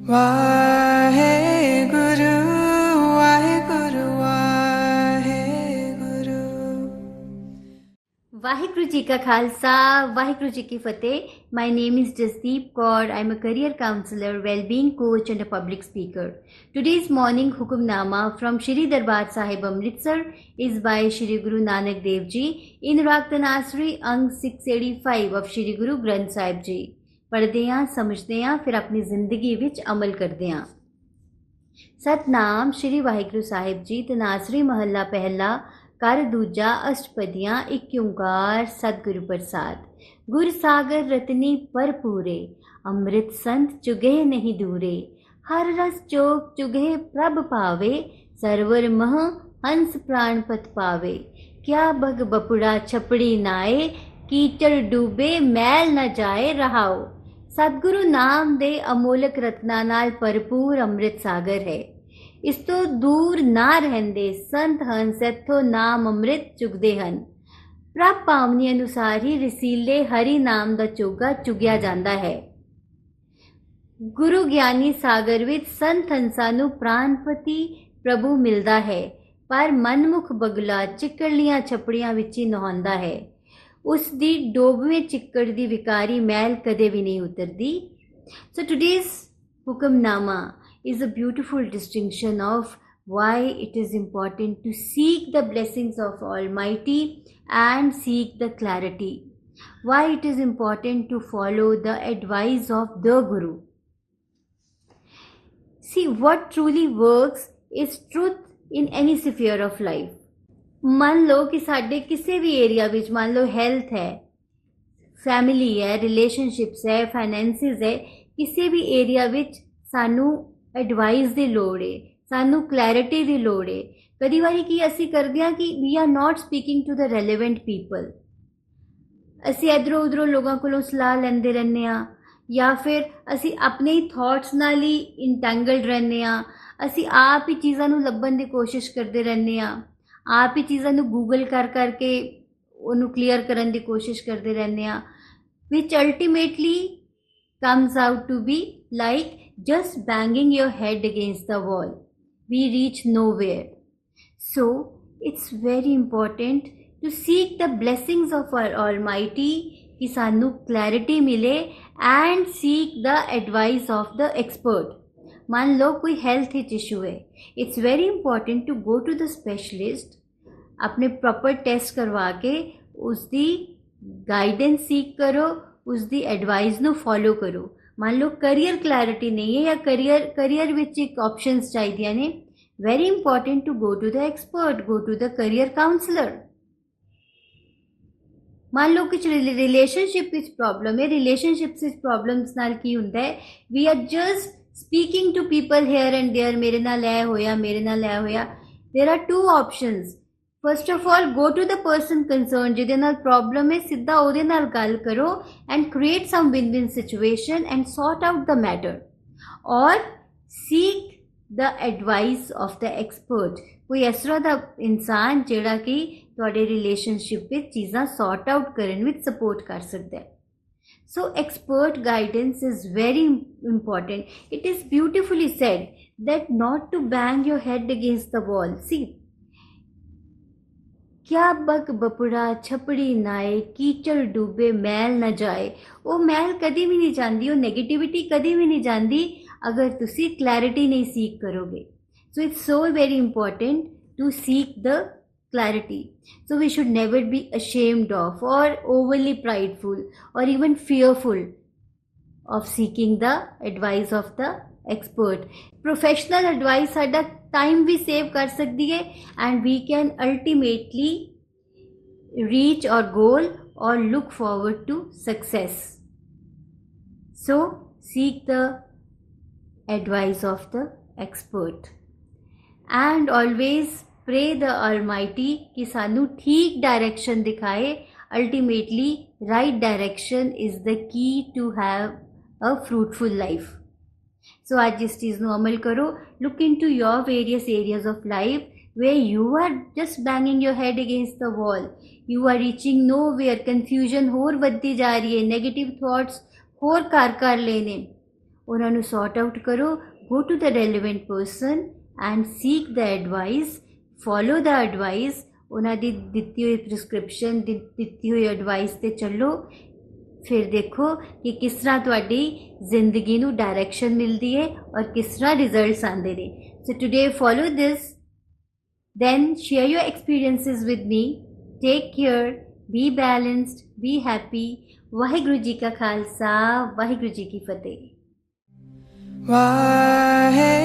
ਵਾਹਿਗੁਰੂ ਵਾਹਿਗੁਰੂ ਵਾਹਿਗੁਰੂ। ਵਾਹਿਗੁਰੂ ਜੀ ਕਾ ਖਾਲਸਾ, ਵਾਹਿਗੁਰੂ ਜੀ ਕੀ ਫਤਿਹ। My name is Jasdeep Kaur. I am a career counselor, well-being coach and a public speaker. Today's morning Hukamnama from Shri Darbar Sahib Amritsar is by Shri Guru Nanak Dev Ji in Raag Tanasri Ang 685 of Shri Guru Granth Sahib Ji. पढ़ते हाँ, समझते हाँ, फिर अपनी जिंदगी विच अमल करते हाँ। सतनाम श्री वाहिगुरू साहिब जी। तनासरी महला पहला कर दूजा अष्टपदियाँ एक ओंकार सतगुरु प्रसाद। गुर सागर रतनी भरपूरे अमृत संत चुगे नहीं दूरे। हर रस चोक चुगे प्रभ पावे सरवर मह हंस प्राणपत पावे। क्या बग बपुड़ा छपड़ी नाए कीचड़ डूबे मैल न जाए रहाओ। सतगुरु नाम दे अमोलक रत्ना नाल भरपूर अमृत सागर है। इस तो दूर ना रहंदे संत हंस इथों नाम अमृत चुगदे हन। प्रभ पावनी अनुसार ही रसीले हरि नाम दा चोगा चुगिया जांदा है। गुरु ज्ञानी सागर विच संत हंसा नू प्राणपति प्रभु मिलदा है, पर मनमुख बगला चिकड़लियां छपड़ियां विच ही नहांदा है। उस दी डोबवे चिक्कड़ दी विकारी मैल कदे भी नहीं उतरदी। So today's Hukamnama is a beautiful distinction of why it is important to seek the blessings of Almighty and seek the clarity. Why it is important to follow the advice of the Guru. See, what truly works is truth in any sphere of life. मान लो कि साढ़े किसी भी area which, मान लो health है, family है, relationships है, finances है, किसी भी एरिया विच सानू एडवाइस दी लोड़ है, सानू क्लैरिटी दी लोड़ है। कई बारी की असी करदे हां कि we are not speaking to the relevant people. असी इधरों उधरों लोगों कोलों सलाह लैंदे रहने हां, या फिर असी अपने ही थॉट्स नाल ही इंटैंगल्ड रहने हां। असी आप ही चीज़ां नू लभण दी कोशिश करदे रहने हां, आप ही चीज़ां नू गूगल कर करके उन्होंने क्लीयर करने की कोशिश करते रहने हैं, which ultimately comes out to be like just banging your head against the wall. We reach nowhere. So it's very important to seek the blessings of almighty कि सानू क्लैरिटी मिले and seek the advice of the expert. मान लो कोई health issue है, it's very important to go to the specialist, अपने proper test करवा के उसकी गाइडेंस सीख करो, उसकी एडवाइस नू फॉलो करो। मान लो करियर क्लैरिटी नहीं है या करियर विच एक ऑप्शंस चाहिए ने, very important to go to the expert, go to the career counsellor. मान लो कुछ रिलेशनशिप विच प्रॉब्लम है, रिलेशनशिप विच प्रॉब्लम्स नाल की हुंदा है, we are just speaking to people here and there, मेरे नाल ऐ होया, मेरे नाल ऐ होया। There are two options. First of all, go to the person concerned जिहदे नाल प्रॉब्लम है, सीधा ओहदे नाल गल करो and create some win-win situation and sort out the matter. और seek the advice of the expert. कोई इस तरह दा इंसान जिहड़ा कि तुहाडे रिलेशनशिप विच चीज़ां सॉर्ट आउट करन विच सपोर्ट कर सकदा है। So expert guidance is very important. It is beautifully said that not to bang your head against the wall. See, क्या बग बपुड़ा छपड़ी नाए कीचड़ डूबे मैल न जाए। वो मैल कभी भी नहीं जाती, वो नेगेटिविटी कभी भी नहीं जाती अगर तुसी क्लैरिटी नहीं सीख करोगे। So it's so very important to seek the clarity. So we should never be ashamed of or overly prideful or even fearful of seeking the advice of the expert. Professional advice साडा time भी save कर सकती है and we can ultimately reach our goal or look forward to success. So seek the advice of the expert and always pray the Almighty कि सानू ठीक direction दिखाए। Ultimately right direction is the key to have a fruitful life. So आज इस चीज़ नू अमल करो। Look into your various areas of life where you are just banging your head against the wall, you are reaching nowhere, confusion होर बढ़ती जा रही है, नेगेटिव थॉट्स होर कर लेने, ਉਹਨਾਂ ਨੂੰ ਸੌਟ ਆਊਟ ਕਰੋ, go to the relevant person and seek the advice, follow the advice, ਉਹਨਾਂ ਦੀ ਦਿੱਤੀ ਹੋਈ ਪ੍ਰਿਸਕ੍ਰਿਪਸ਼ਨ, ਦਿੱਤੀ ਹੋਈ ਐਡਵਾਈਸ 'ਤੇ ਚੱਲੋ। ਫਿਰ ਦੇਖੋ ਕਿ ਕਿਸ ਤਰ੍ਹਾਂ ਤੁਹਾਡੀ ਜ਼ਿੰਦਗੀ ਨੂੰ ਡਾਇਰੈਕਸ਼ਨ ਮਿਲਦੀ ਹੈ ਔਰ ਕਿਸ ਤਰ੍ਹਾਂ ਰਿਜ਼ਲਟਸ ਆਉਂਦੇ ਨੇ। So today follow this, then share your experiences with me. Take care, be balanced, be happy. Waheguru ji ਕਾ ਖਾਲਸਾ, ਵਾਹਿਗੁਰੂ ਜੀ ਕੀ ਫਤਿਹ। ਵਾਹਿਗੁਰੂ